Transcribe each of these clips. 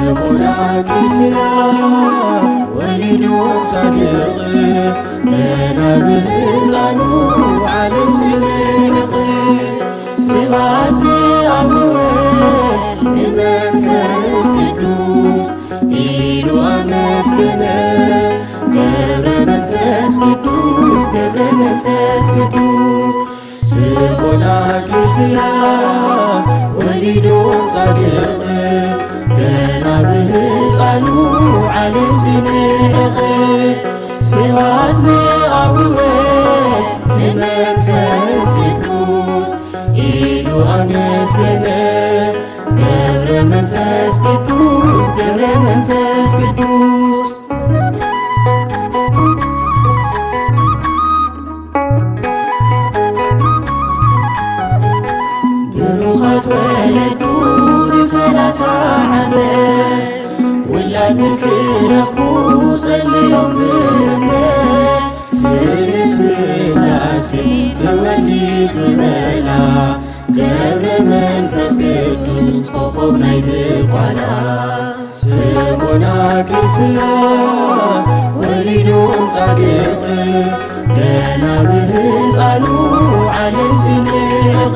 ስሙናቂስያ ወሊዱ ጻድቅ ገና ብሕፃኑ ዓለም ዝምልቕ ስብሐት አብ ወወልድ ወመንፈስ ቅዱስ ኢሉ አመስገነ ገብረ መንፈስ ቅዱስ ገብረ መንፈስ ቅዱስ ስሙናቂስያ ወሊዱ ጻድቅ ገና ብሕፃኑ ዓለም ዝምልቕ ስብሐት አብ ወወልድ ወመንፈስ ቅዱስ ኢሉ አመስገነ ገብረ መንፈስ ቅዱስ ገብረ መንፈስ ቅዱስ ብሩኻት ወለዱ ንሰላሳ ዓመት ውላድ ንክረኽቡ ጸልዮም ብእምነት ስላሴ ተወሊኽ በላ ገብረ መንፈስ ቅዱስ ኮኸብ ናይ ዝቋላ ስሙናቂስያ ወሊዶም ጻድቅ ገና ብሕፃኑ ዓለም ዝምልቕ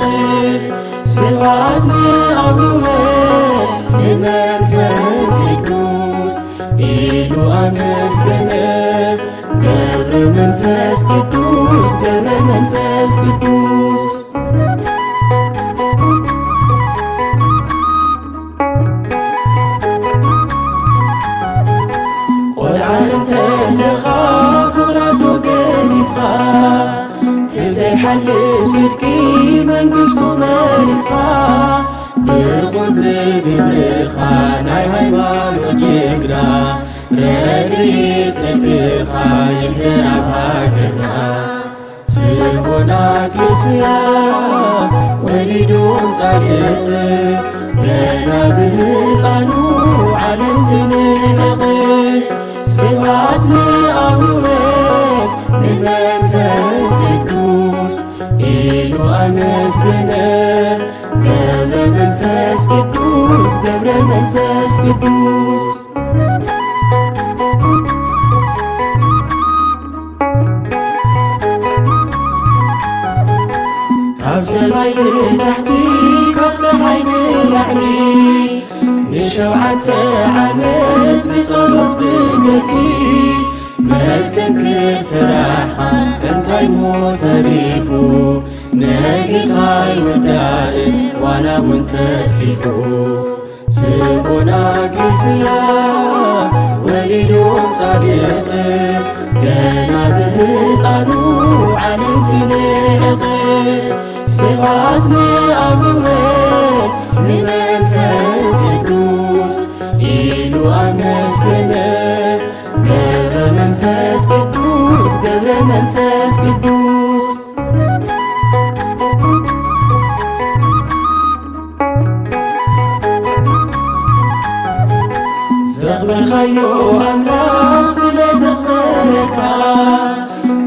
ስብሐት አብ ወወልድ ወመንፈስ ቅዱስ ኢሉ አመስገነ ገብረ መንፈስ ቅዱስ ገብረ መንፈስ ቅዱስ ቆልዓ እንተለኻ ፍቕራ ዶ ገዲፍኻ ተዘይሓልፍ ጽድቂ መንግሥቱ መሪፅኻ ብቁም ብግብርኻ ናይ ሃይማኖት ጅግና ረድኤት ጽድቅኻ ይሕደር ኣብ ሃገርና ስሙናቂስያ ወሊዶም ጻድቅ ገና ብሕፃኑ ዓለም ዝምልቕ ስብሐት አብ ወወልድ ወመንፈስ ቅዱስ ኢሉ አመስገነ ገብረ መንፈስ ቅዱስ ገብረ መንፈስ ቅዱስ ካብ ሰማይ ንታሕቲ ካብ ፀሓይ ንላዕሊ ንሸውዓተ ዓመት ብጸሎት ብገድሊ መስተንክር ስራሕኻ እንታይ ሞ ተሪፉ ነጊኻይ ወዳእን ዋላ እውን ተጽፊፉ ስሙናቂስያ ወሊዶም ጻድቅ ገና ብሕፃኑ ዓለም ዝምልቕ ስብሐት አብ ወወልድ ወመንፈስ ቅዱስ ኢሉ አመስገነ ገብረ መንፈስ ቅዱስ ገብረ መንፈስ ቅዱስ ዘኽበርካዮ ኣምላኽ ስለ ዘኽበረካ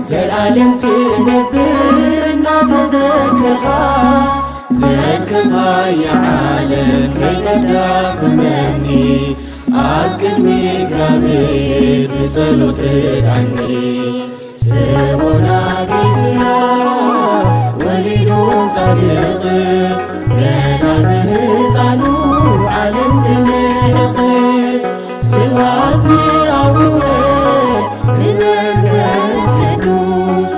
ዘለዓለም ትነብር እናተዘከርካ ዘድከምካዮ ዓለም ከይተዳኽመኒ ኣብ ቅድሚ እግዚአብሔር ብጸሎት ርዳእኒ ስሙናቂስያ ወሊዶም ጻድቅ ገና ብሕፃኑ ዓለም ዝምልቕ ስብሐት አብ ወወልድ ወመንፈስ ቅዱስ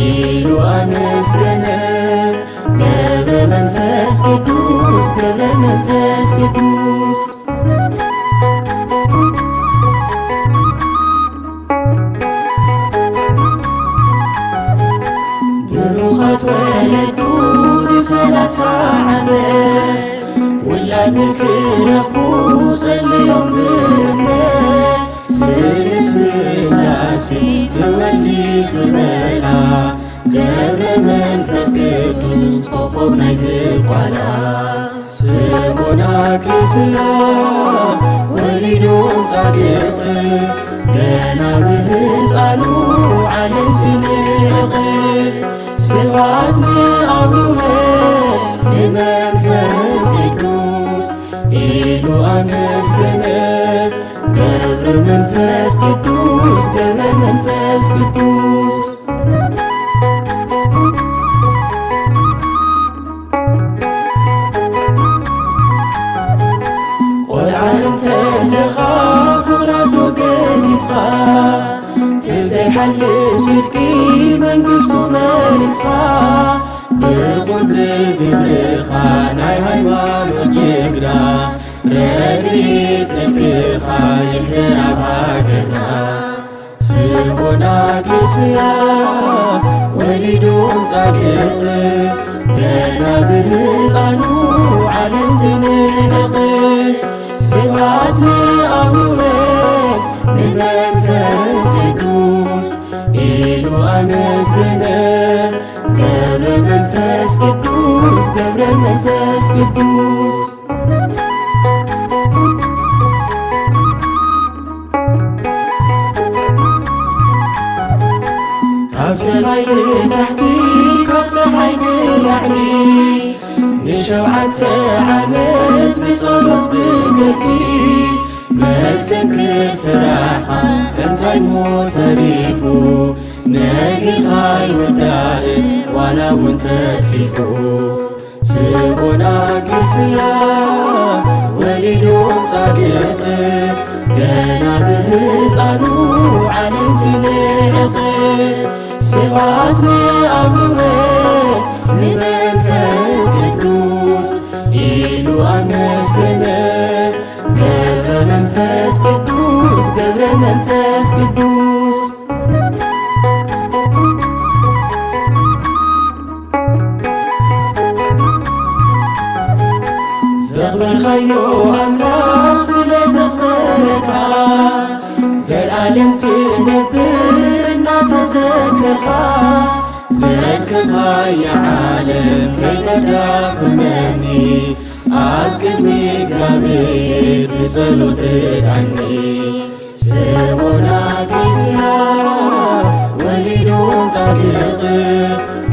ኢሉ አመስገነ ገብረ መንፈስ ቅዱስ ገብረ መንፈስ ቅዱስ ብሩኻት ተወለዱ ንሰላሳ ዓመት ውላድ ንክረኽቡ ጸልዮም ብእምነት ስእለ ሥላሴ ትወልዲ ክበላ ገብረ መንፈስ ቅዱስ ኮኸብ ናይ ዝቋላ ስምዖን አክሊስያ ወሊዶም ጻድቕ ገና ብህፃኑ ዓለም ዝንዕቕ ስብሐት ንአብ ወወልድ ንመንፈስ ቅዱስ ኢሉ አመስገነ ገብረ መንፈስ ቅዱስ ገብረ መንፈስ ቅዱስ እንተለኻ ፍቕራዶ ገዲፍኻ ተዘይሓልፍ ጽድቂ መንግሥቱ መሪፅኻ ብቑም ብግብርኻ ናይ ሃይማኖት ጅግና ረድኤት ጽድቅኻ ይሕደር ኣብ ሃገርና ስምዖን አክሊስያ ወሊዶም ጻድቕ ገና ብህፃኑ ዓለም ዝንዕቕ ስብሐት ንአብ ወወልድ ንመንፈስ ቅዱስ ኢሉ አመስገነ ገብረ መንፈስ ቅዱስ ገብረ መንፈስ ቅዱስ ካብ ሰማይ ንታሕቲ ካብ ፀሓይ ንላዕሊ ንሸውዓተ ዓመት ብጸሎት ብገድሊ መስተንክር ስራሕኻ እንታይ ሞ ተሪፉ ነጊኻ ይወዳእ ዋላ እውን ተጽሒፉ ስምዖን አክሊስያ ወሊዶም ጻድቕ ገና ብህፃኑ ዓለም ዝንዕቕ ስብሐት ንአብ ወወልድ ንመንፈስ ቅዱስ ኢሉ አመስገነ ገብረ መንፈስ ቅዱስ ገብረ መንፈስ ቅዱስ ዘኽበርካዮ አምላክ ስለ ዘኽበረካ ዘለዓለም ትነብር እናተዘከርካ ዘድከምካ የዓለም ከይተዳኽመኒ ኣብ ቅድሚ እግዚአብሔር ብጸሎት ዳኒ ስምዖን አክሊስያ ወሊዶም ጻድቕ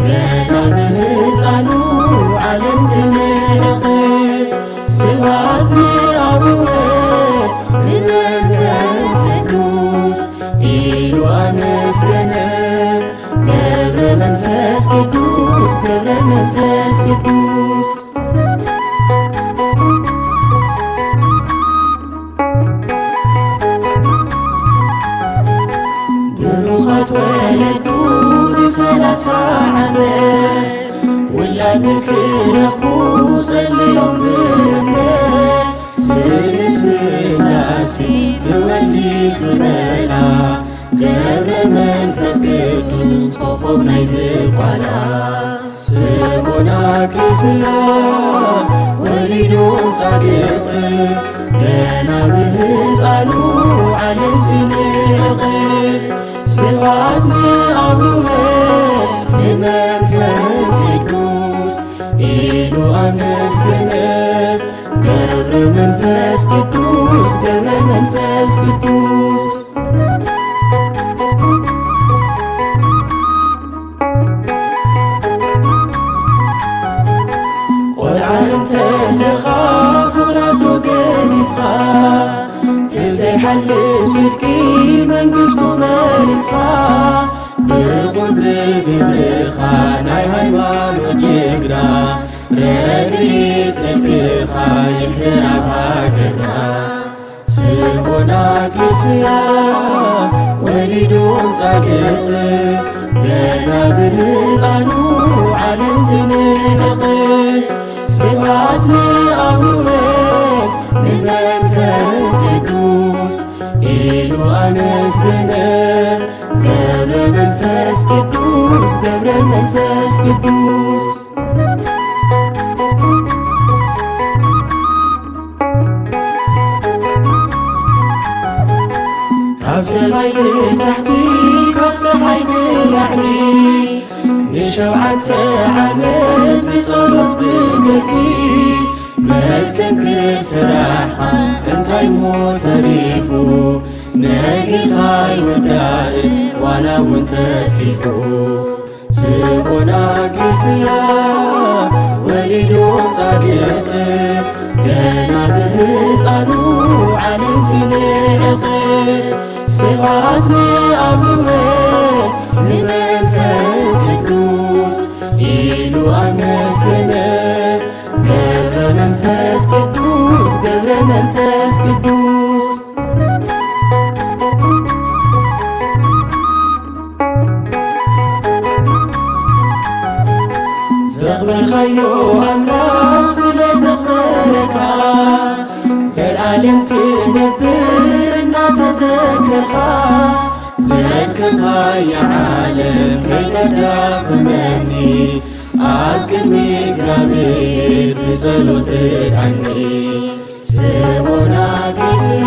ገና ብህፃኑ ዓለም ዝንዕቕ ስብሐት ንአብ ወወልድ ንመንፈስ ቅዱስ ኢሉ አመስገነ ገብረ መንፈስ ቅዱስ ገብረ መንፈስ ቅዱስ ብሩኻት ወለዱ ንሰላሳ ዓመት ውላድ ንክረኽቡ ጸልዮም ብእምነት ስእለ ሥላሴ ትወልዲ ክበላ ገብረ መንፈስ ቅዱስ ኮኸብ ናይ ዝቋላ ስምዖን አክሊስያ ወሊዶም ጻድቕ ገና ብህፃኑ ዓለም ዝንዕቕ ስብሐት ንአብ ወወልድ ንመንፈስ ቅዱስ ኢሉ አመስገነ ገብረ መንፈስ ቅዱስ ገብረ መንፈስ ቅዱስ እንተለኻ ፍቕራዶ ገዲፍኻ ተዘይሓልፍ ጽድቂ መንግሥቱ መሪፅኻ ብቑም ብግብርኻ ናይ ሃይማኖት ጅግና ረድኤት ጽድቅኻ ይሕደር ኣብ ሃገርና ስምዖን አክሊስያ ወሊዶም ጻድቕ ገና ብህፃኑ ዓለም ዝንዕቕ ስብሐት ንአብ ወወልድ ንመንፈስ ቅዱስ ኢሉ አመስገነ ገብረ ንመንፈስ ቅዱስ ገብረ መንፈስ ቅዱስ ካብ ሰማይ ንታሕቲ ካብ ፀሓይ ንላዕሊ ን7 ዓመት ብጸሎት ብገድሊ መስተንክር ስራሕኻ እንታይ ሞ ተሪፉ ነጊኻ ይወዳእ ዋላ እውን ተጽሒፉ ስምዖን ኣግሊስያ ወሊዶም ጻድቕ ገና ብህፃኑ ዓለም ዝንዕቕ ስብሐት ንኣብንወት ንመንፈስ ቅዱስ ኢሉ ኣመስገነ ገብረ መንፈስ ቅዱስ ገብረ መንፈስ ቅዱስ ዘኽበርካዮ ኣምላኽ ስለ ዘኽበረካ ዘለዓለም ትነብር እናተዘከርካ ዘድከምካዮ ዓለም ከይተዳኽመኒ ኣብ ቅድሚ እግዚአብሔር ብጸሎት ዳኒ ስምዖን ኣግሊስያ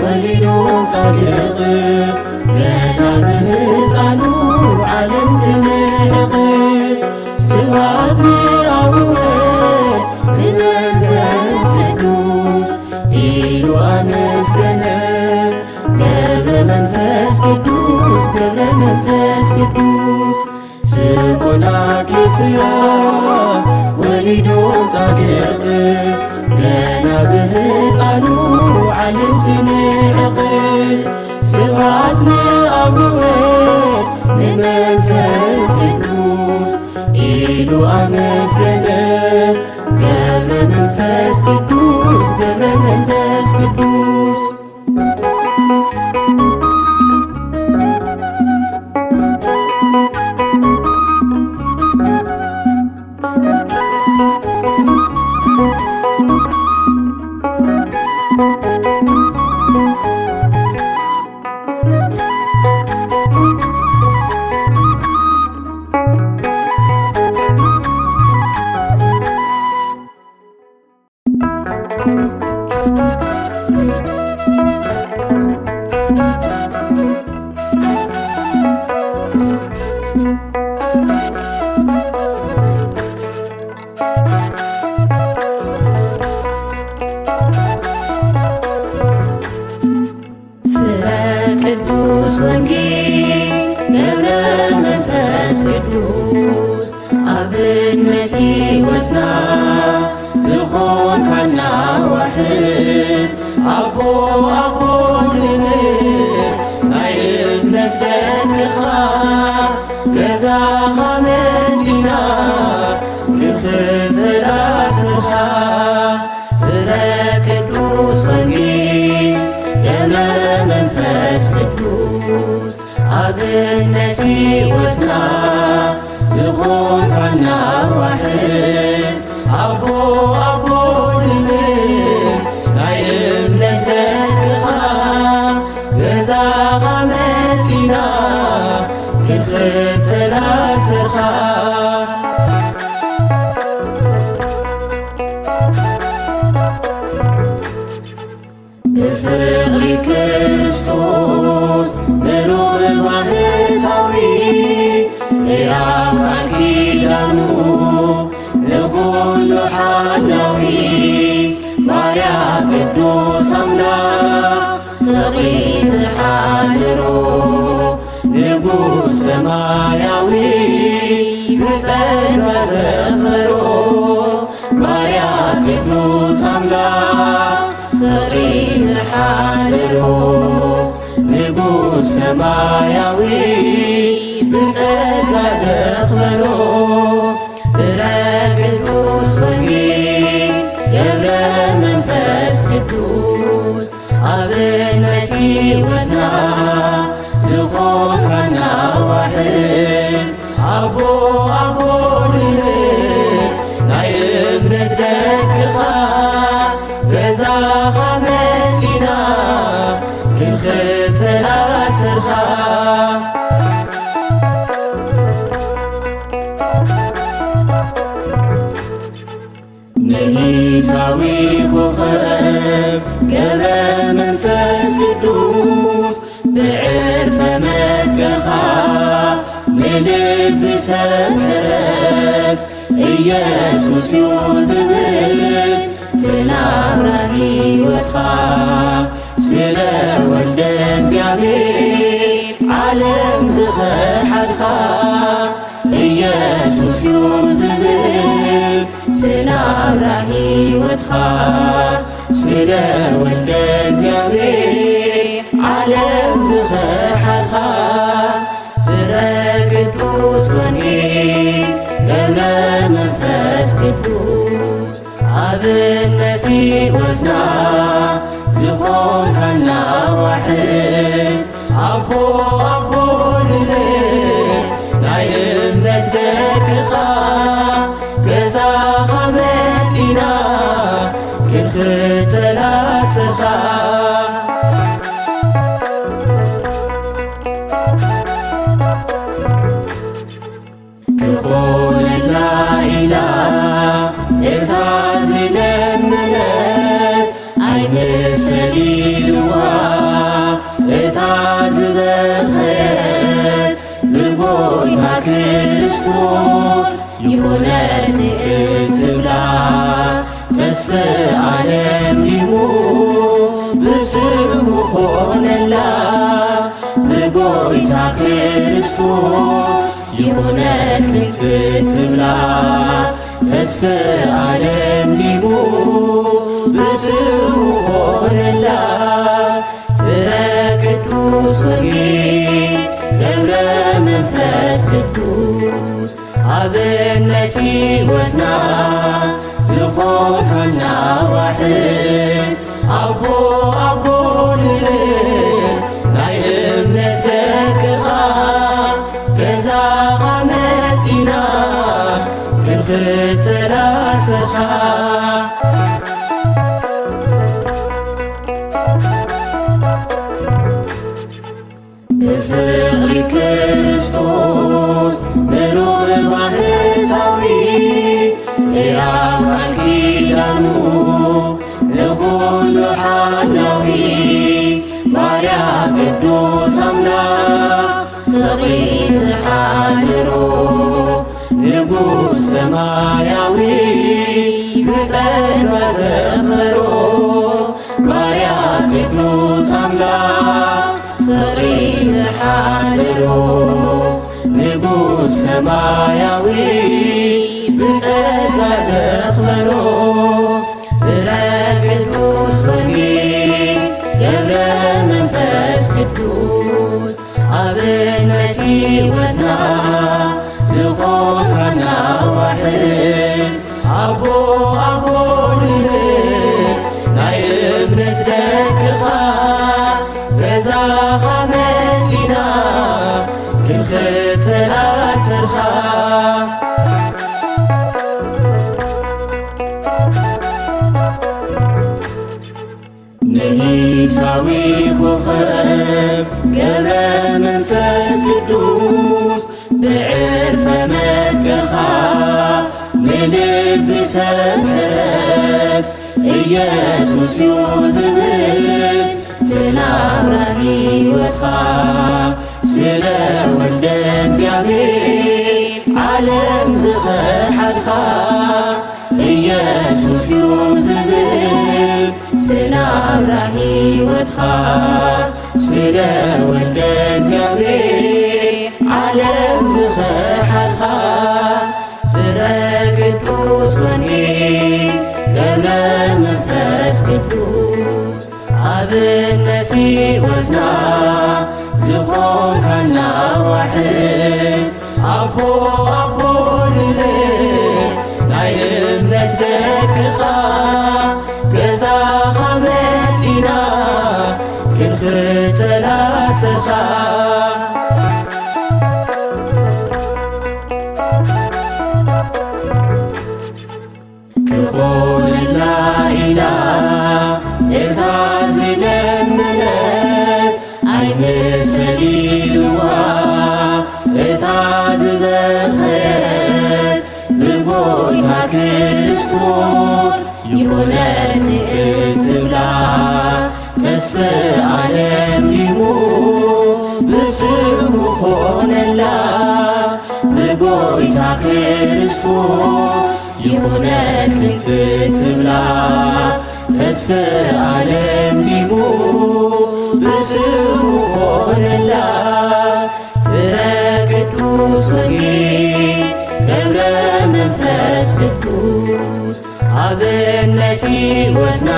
ወሊዶም ጻድቕ ገና ብህፃኑ ዓለም ዝንዕቕ ስብሐት ንኣብንወት ንመንፈስ ቅዱስ ኢሉ ኣመስገነ ገብረ መንፈስ ቅዱስ ገብረ መንፈስ ቅዱስ ስምዖን ኣግሊስያ ወሊዶም ጻድቕ ገና ብህፃኑ ዓለም ዝንዕቕ ስብሐት ንኣብንወት ንመንፈስ ቅዱስ ኢሉ ኣመስገነ ገብረ መንፈስ ቅዱስ ገብረ መንፈስ ቅዱስ ገዛኻ መፂና ክንክተል ኣስርኻ ፍረ ቅዱስ ወንጌል ገብረ መንፈስ ቅዱስ ኣብነት ሕይወትና ዝኾንካና ዋሕድ ኣቦ ኣቦ ንብል ናይ እምነት ደቅኻ ገዛኻ መፂና ክንክተል ኣስርኻ ብፍቕሪ ክርስቶስ ምሩቕ ባህታዊ ሕያው ቃል ኪዳኑ ንኹሉ ሓላዊ ባርያ ቅዱስ ኣምላኽ ፍቕሪ ዝሓድሮ ንጉሥ ሰማያዊ ብጸጋ ዘኽብሮ ባርያ ቅዱስ ኣምላኽ ፍቕሪ ዝሓድሮ ንጉሥ ሰማያዊ ብጸጋ ዘኽብሮ ፍረ ቅዱስ ወንጌል ገብረ መንፈስ ቅዱስ ኣብነት ሕይወትና ዝኾንካና ዋሕድ ኣቦ ኣቦ ንብል ናይ እምነት ደቅኻ ገዛኻ መፂና ክንክተል ኣስርኻ ንሂሳዊ ኮኸብ ገብረ መንፈስ ቅዱስ ብዕርፈ መስቀልኻ ንልቢ ሰብ ሕረስ ኢየሱስ እዩ ዝብል ትናብራ ሕይወትኻ ስለ ወልደ እግዚአብሔር ዓለም ዝኸሓድኻ ኢየሱስ እዩ ዝብል ትናብራ ሕይወትኻ ስለ ወልደ እግዚአብሔር ዓለም ዝኸሓድኻ ፍረ ቅዱስ ወንጌል ገብረ መንፈስ ቅዱስ ኣብነት ሕይወትና ዝኾንካና ዋሕስ ኣቦ ኣቦ ንብል ናይ እምነት ደቅኻ ገዛኻ መጺና ክንኽተላ ስርኻ ክኾነላ ኢላ እታ ዝለመነት ኣይምሰሊልዋ እታ ዝበኸየት ብጎይታ ክርስቶስ ይሆነኒ እትብላ ተስፈ ዓለም ዲሙ ብስሙ ኾነላ ብጎይታ ክርስቶስ ይሆነኒ እትብላ ተስፈ ዓለም ዲሙ ብስሙ ኾነላ ፍረ ቅዱስ ወንጌል ገብረ መንፈስ ቅዱስ ኣብነት ሕይወትና ዝኾንካና ዋሕስ ኣቦ ኣቦ ንብል ናይ እምነት ደቅኻ ገዛኻ መጺና ክንኽተላ ስርኻ ብፍቕሪ ክርስቶስ ብሩህ ባህታዊ ሕያው ቃል ኪዳኑ ንኹሉ ሓላዊ ባርያ ቅዱስ ኣምላኽ ፍቕሪ ዝሓድሮ ንጉሥ ሰማያዊ ብጸጋ ዘኽበሮ ባርያ ቅዱስ ኣምላኽ ፍቕሪ ዝሓድሮ ንጉሥ ሰማያዊ ብጸጋ ዘኽበሮ ፍረ ቅዱስ ወንጌል ገብረ መንፈስ ቅዱስ ኣብነት ሕይወትና ዝኾንካና ዋሕስ ኣቦ ኣቦ ንብል ናይ እምነት ደቅኻ ገዛኻ መጺና ክንኽተላ ስርኻ ንሂሳዊ ኮኸብ ገብረ መንፈስ ቅዱስ ብዕርፈ መስቀልኻ ንልቢ ሰብ ሕረስ ኢየሱስ እዩ ዝብል ትናብራ ሕይወትኻ ስለ ወልደ እግዚአብሔር ዓለም ዝኸሓድኻ ኢየሱስ እዩ ዝብል ትናብራ ሕይወትኻ ስለ ወልደ እግዚአብሔር ዓለም ዝኸሓድኻ ፍረ ቅዱስ ወንጌል ገብረ መንፈስ ቅዱስ ኣብነት ሕይወትና ዝኾንካና ዋሕስ ኣቦ ኣቦ ንብል ናይ እምነት ደቅኻ ገዛኻ መጺና ክንኽተላ ስርኻ ክኾነላ ኢላ እታ ዝለመነት ኣይምሰሊልዋ እታ ዝበኸየት ክርስቶስ ይሆነን ትብላ ተስፈ ዓለም ሊሙ ብስሙ ሆነላ ብጎይታ ክርስቶስ ይሆነን ትብላ ተስፈ ዓለም ሊሙ ብስሙ ሆነላ ፍረ ቅዱስ ወንጌል ገብረ መንፈስ ቅዱስ ኣብነት ሕይወትና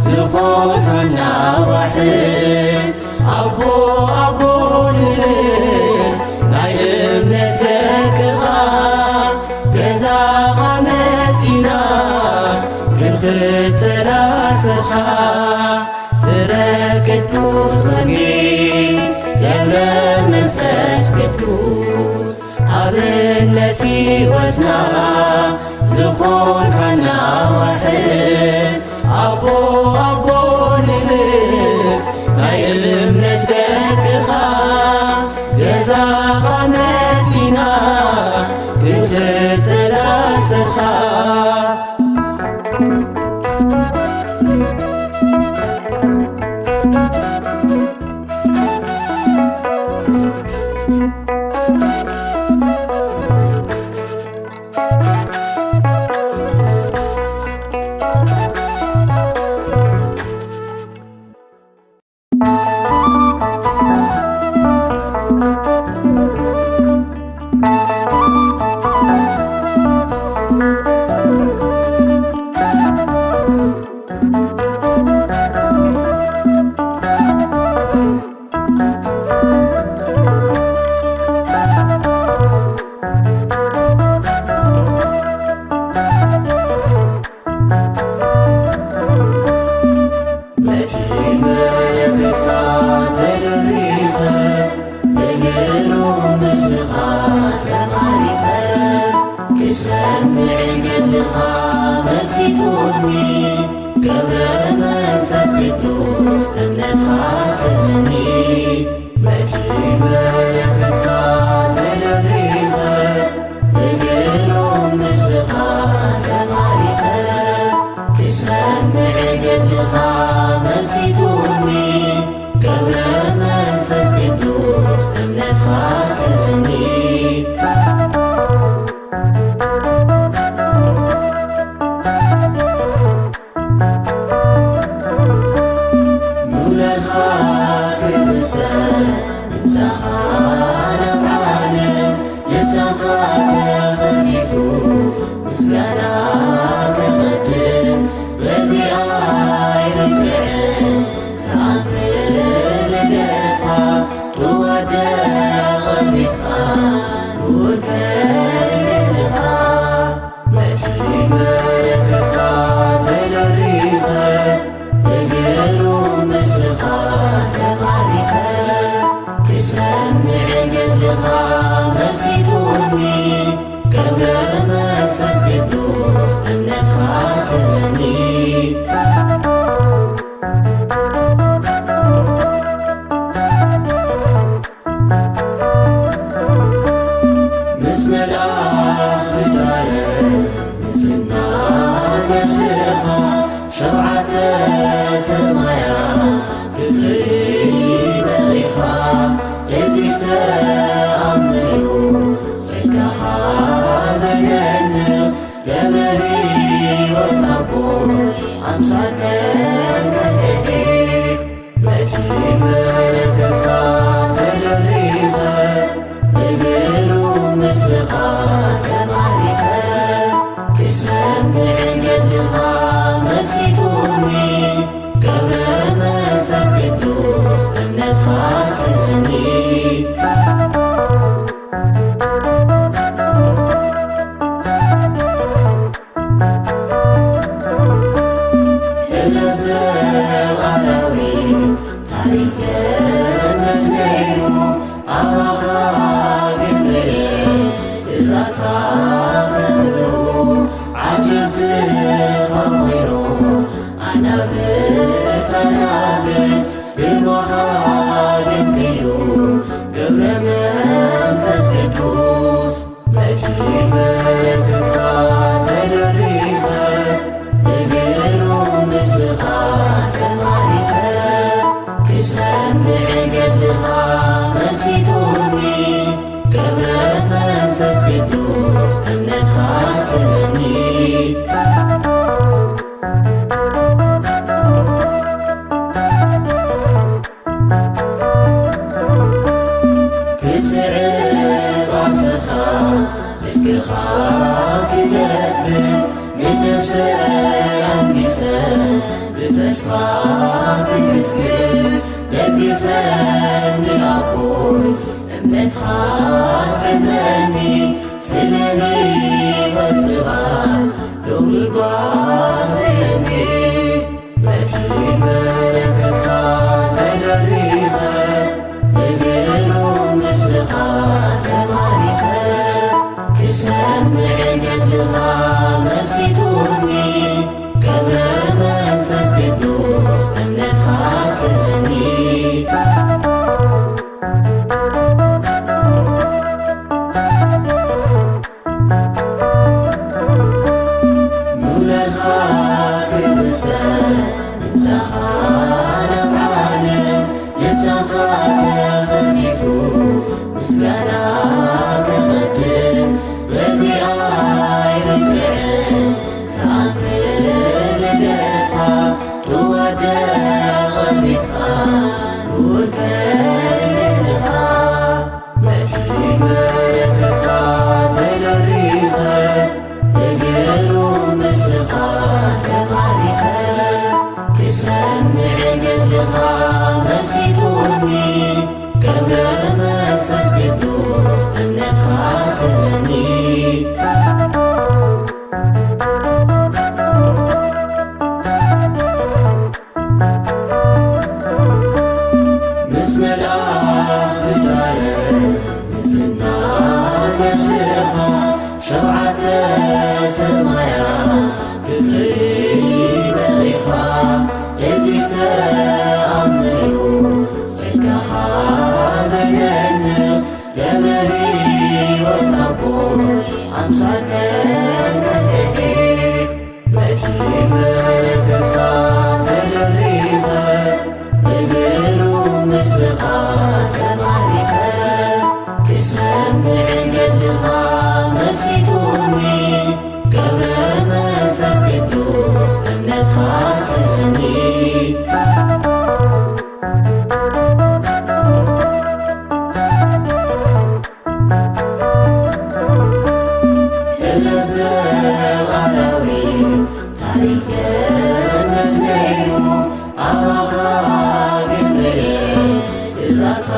ዝኾንካና ዋሕድ ኣቦ ኣቦ ንብል ናይ እምነት ደቅኻ ገዛኻ መጺና ክንኽተል ኣሰርኻ ፍረ ቅዱስ ወንጌል ገብረ መንፈስ ቅዱስ ኣብነት ሕይወትና ዝኾንካና ዋሕድ ኣቦ ኣቦ ንብል ናይ እምነት ደቅኻ ገዛኻ መጺና ክንኽተል ኣሰርኻ ገብረ መንፈስ ቅዱስ በቲ በረከትካ ጽድቅኻ ክለብስ ንነፍሰይ ኣንጊሰ ብተስፋ ክግስግስ ደግፈኒ ኣቦይ እምነትኻ ጽንዘኒ ስለ ሕይወት ጽባሕ ሎሚ ጓስየኒ በቲ በረኸትካ ተደሪኸ ብግሩም ምስልኻ ተማሪኸ ክሰምዕ ገድልኻ መሲቱኒ ገብረ መንፈስ ቅዱስ እምነትኻ ትሕዘኒ ምውላድኻ ክብሰር ድምፀኻ ናብ ዓለም ልሳኻ ተኸፊቱ ምስጋና ከቐድም በዚኣ ይበግዕን ተኣምር ልደትኻ ትወደ ቐሚስኻ ንውከልልኻ በቲ በረኸትካ ተደሪኸ ብግሩም ምስልኻ ተማሪኸ ክሰምዕ ገድልኻ መሲቱኒ ገብረ መንፈስ ቅዱስ እምነትኻ ትሕዘኒ ምስ መልኣክ ዝዳረግ ንጽህና ነፍስኻ ሸውዓተ ሰማያት ክትርኢ በቒኻ እዚ ዝተኣምር ጸጋኻ ዘየንቕ ገብረ ሕይወት ኣቦይ ኣምሳል መንከር ጸዲቕ በቲ በረኸትካ ተደሪኸ ብግሩም ምስልኻ ተማሪኸ ክሰምዕ ገድልኻ መሲቱኒ ገብረ መንፈስ ቅዱስ እምነትኻ ትሕዘኒ ሕብረት ሰብ ኣራዊት ታሪኽ ገነት ነይሩ ኣባኻ ግን ርኤ ትእዛዝካ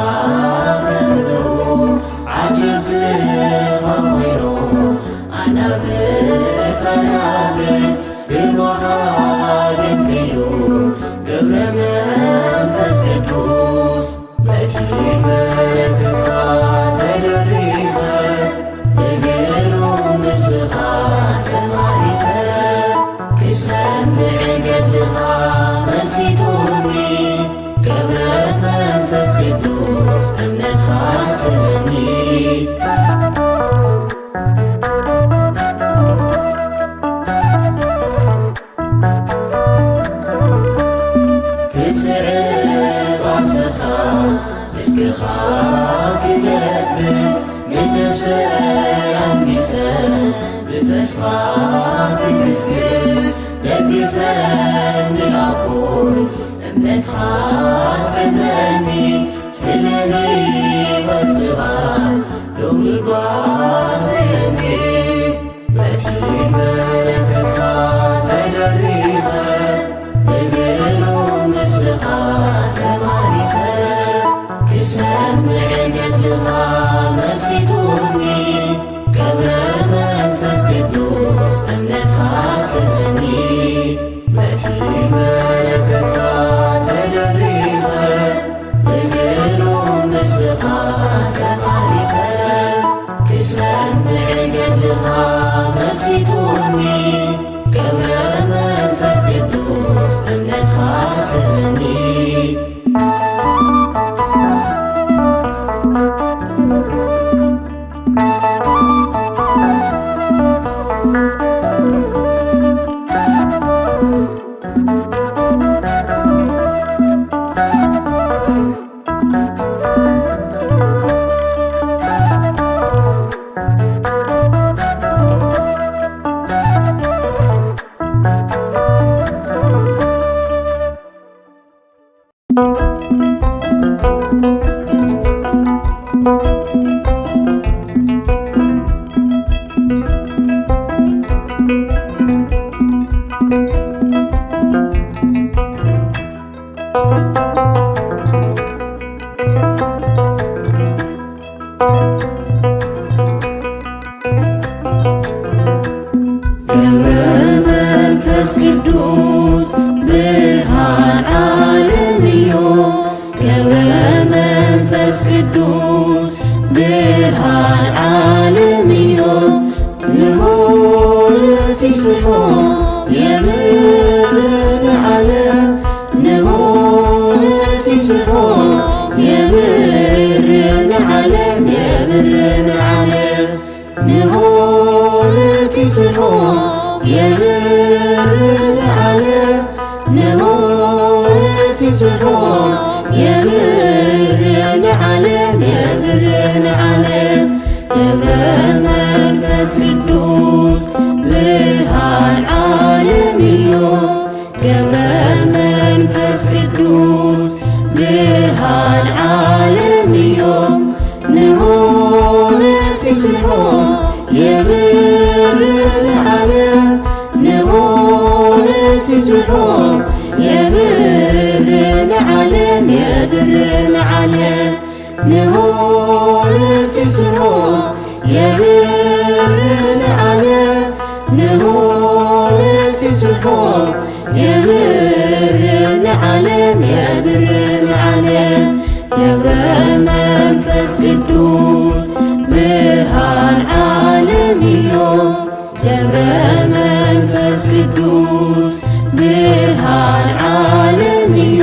ከኽብሩ ዓጀብትኻ ኮይኑ ኣናብርት ኣናብስት ግርማኻ ድንቅ እዩ ገብረ መንፈስ ቅዱስ በቲ በረኸትካ ተደሪኸ ብግሩም ምስልኻ ተማሪኸ ክሰምዕ ገድልኻ መሲቱኒ ገብረ መንፈስ ቅዱስ እምነትኻ ትሕዘኒ ክስዕብ ኣሰኻ ጽድቅኻ ክለብስ ንነፍሰይ ኣንጊሰ ብተስፋ ክግስግስ ደግፈኒ ኣቦይ እምነትኻ ጽንዘኒ ስለ ሕይወት ጽባሕ ሎሚ ጓስየኒ በቲ በረኸትካ ተደሪኸ ብግሩም ምስልኻ ተማሪኸ ክሰምዕ ገድልኻ መሲቱኒ ገብረ መንፈስ ቅዱስ እምነትኻ ትሕዘኒ በቲ በረኸትካ ተደሪኸ ብግሩም ምስልኻ ተማሪኸ ክሰምዕ ገድልኻ መሲቱኒ ገብረ መንፈስ ቅዱስ እምነትኻ ትሕዘኒ መንፈስ ቅዱስ ብርሃን ዓለምዮ ገብረ መንፈስ ቅዱስ ብርሃን ዓለምዮ ንሁለት ይስሖ የብርን ዓለም ንሁለት ይስሖ የብርን ዓለም የብርን ዓለም ንሁለት ይስሖ የብርን ዓለም ንሁለት ይስሖ የብርን ዓለም የብርን ዓለም ገብረ መንፈስ ቅዱስ ብርሃን ዓለምዮ ገብረ መንፈስ ቅዱስ ብርሃን ዓለምዮ ንሁለት ይስሖ የብርን ዓለም ንሁለት ይስሖ የብርን ዓለም የብርን ዓለም ንሁለት ይስሖ የብርን ዓለም ንሁለት ይስሖ የብርን ዓለም የብርን ዓለም ገብረ መንፈስ ቅዱስ ብርሃን ዓለምዮ ገብረ መንፈስ ቅዱስ ብርሃን ዓለምዮ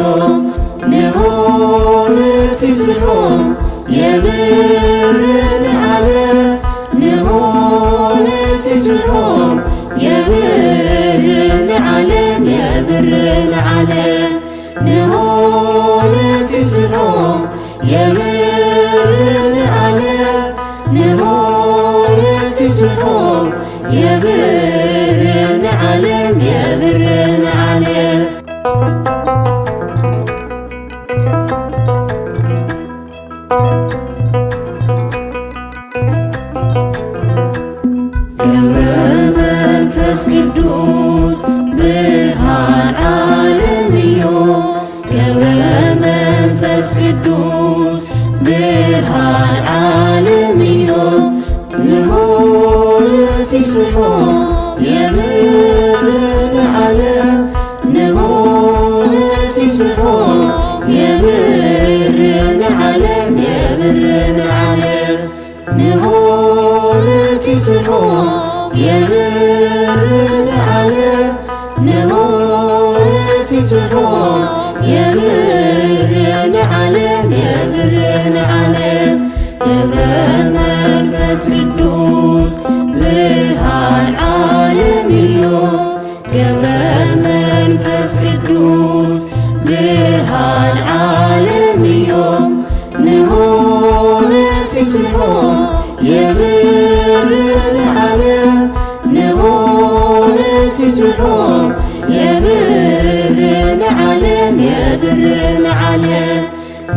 ንሁለት ይስሖ የብርን ዓለም ንሁለት ይስሖ የብርን ዓለም የብርን ዓለም ንሁለት ይስሖ የብርን ዓለም ንሁለት ይስሖ የብርን ዓለም የብርን ዓለም ገብረ መንፈስ ቅዱስ ብርሃን ዓለምዮ ገብረ መንፈስ ቅዱስ ብርሃን ዓለምዮ ንሁለት ይስሖ የብርን ዓለም ንሁለት ይስሖ የብርን ዓለም የብርን ዓለም ንሁለት ይስሖ የብርን ዓለም ንሁለት ይስሖ የብርን ዓለም የብርን ዓለም ገብረ መንፈስ ቅዱስ ብርሃን ዓለምዮ ገብረ መንፈስ ቅዱስ ብርሃን ዓለምዮ ንሁለት ይስሖ የብርን ዓለም ንሁለት ይስሖ የብርን ዓለም የብርን ዓለም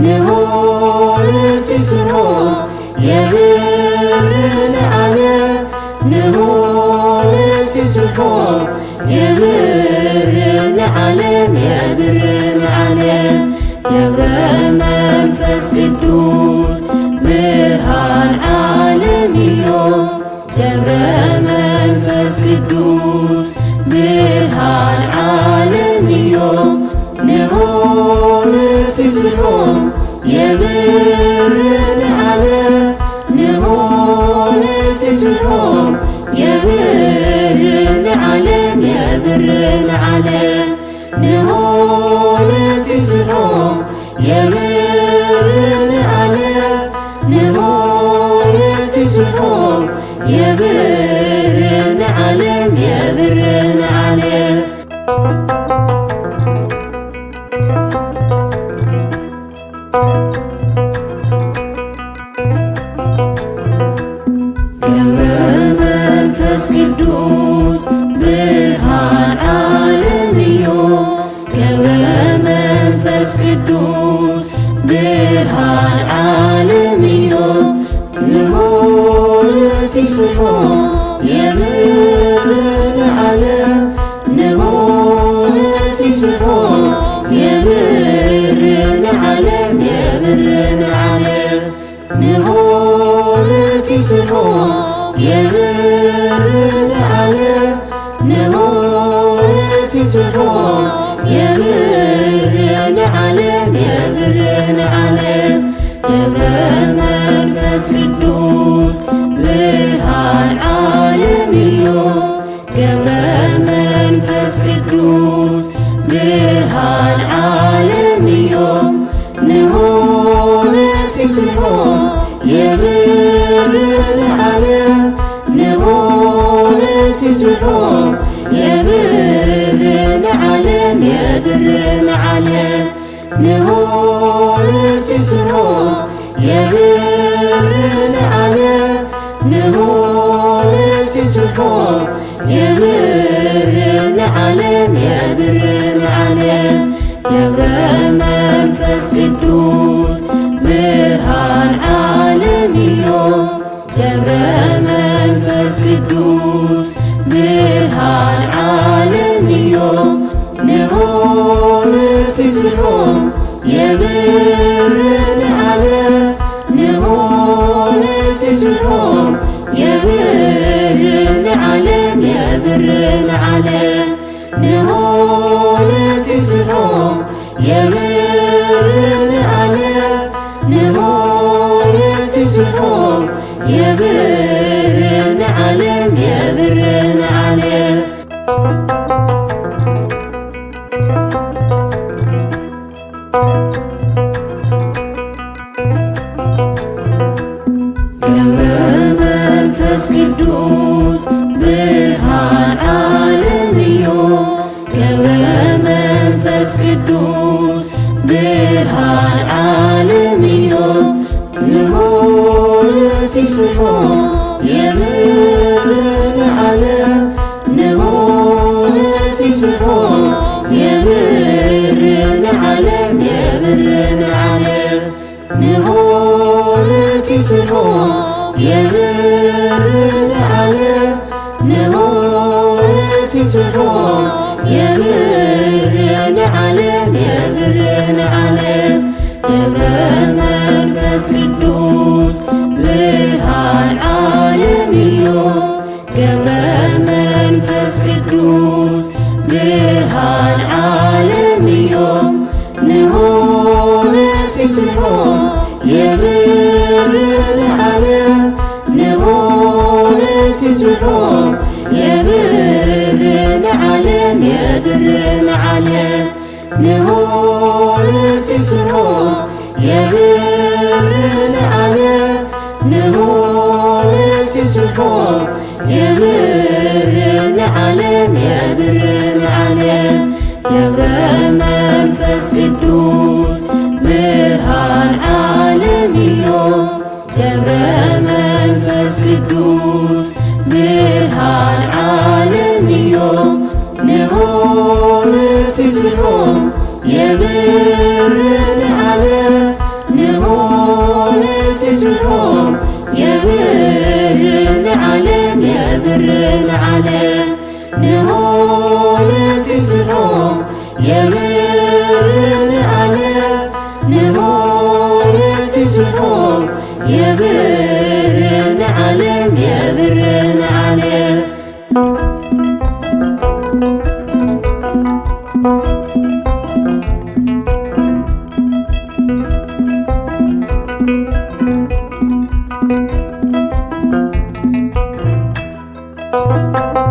ንሁለት ይስሖ የብርን ዓለም ንሁለት ይስሖ የብርን ዓለም የብርን ዓለም ገብረ መንፈስ ቅዱስ ብርሃን ዓለምዮ ገብረ መንፈስ ቅዱስ ብርሃን ዓለምዮ ንሁለት ይስሖ የብርን ዓለም ንሁለት ይስሖ የብርን ዓለም የብርን ዓለም ንሁለት ይስሖ የብርን ዓለም ንሁለት ይስሖ የብርን ዓለም የብርን ዓለም ገብረ መንፈስ ቅዱስ ብርሃን ዓለምዮ ገብረ መንፈስ ቅዱስ ብርሃን ዓለምዮ ንሁለት ይስሖ የብርን ዓለም ንሁለት ይስሖ የብርን ዓለም የብርን ዓለም ንሁለት ይስሖ የብርን ዓለም ንሁለት تسبحوا የብርን ዓለም የብርን ዓለም ገብረ መንፈስ ቅዱስ ብርሃን ዓለም እዩ ገብረ መንፈስ ቅዱስ ብርሃን ዓለም እዩ ንሆነት ይስብሖ የብርን ዓለም ንሆነት ይስብሖ የብርን ዓለም የብርን ዓለም ንሆነት ይስብሖ የብርን ዓለም ንሆነት ይስብሖ የብርን ዓለም የብርን ዓለም ገብረ መንፈስ ቅዱስ ብርሃን ዓለም እዩ ገብረ መንፈስ ቅዱስ ብርሃን ዓለም እዩ ንሆነት ይስብሖ የብርን ዓለም ንሆነት ይስብሖ የብርን ዓለም የብርን ዓለም ንሆነት ይስብሖ የብርን ዓለም ንሆነት ይስብሖ የብርን ዓለም የብርን ዓለም ገብረ መንፈስ ቅዱስ ብርሃን ዓለም እዩ ገብረ መንፈስ ቅዱስ ብርሃን ዓለም እዩ ንሆነት ይስብሖ የብርን ዓለም ንሆነት ይስብሖ የብርን ዓለም የብርን ዓለም ንሆነት ይስብሖ የብርን ዓለም ንሆነት ይስብሖ የብርን ዓለም የብርን ዓለም ገብረ መንፈስ ቅዱስ ብርሃን ዓለም እዩ ገብረ መንፈስ ቅዱስ ብርሃን ዓለም እዩ ንሆነት ይስብሖ የብርን ዓለም ንሆነት ይስብሖ የብርን ዓለም የብርን ዓለም ንሆነት ይስብሖ የብርን ዓለም ንሆነት ይስብሖ የብርን ዓለም የብርን ዓለም ገብረ መንፈስ ቅዱስ ብርሃን ዓለም እዩ ገብረ መንፈስ ቅዱስ ብርሃን ዓለም እዩ ንሆነት ይስብሖ የብርን ዓለም ንሆነት ይስብሖ የብርን ዓለም የብርን ዓለም ንሆነት ይስብሖ የብርን ዓለም ንሆነት ይስብሖ የብርን ዓለም የብርን ዓለም Thank you.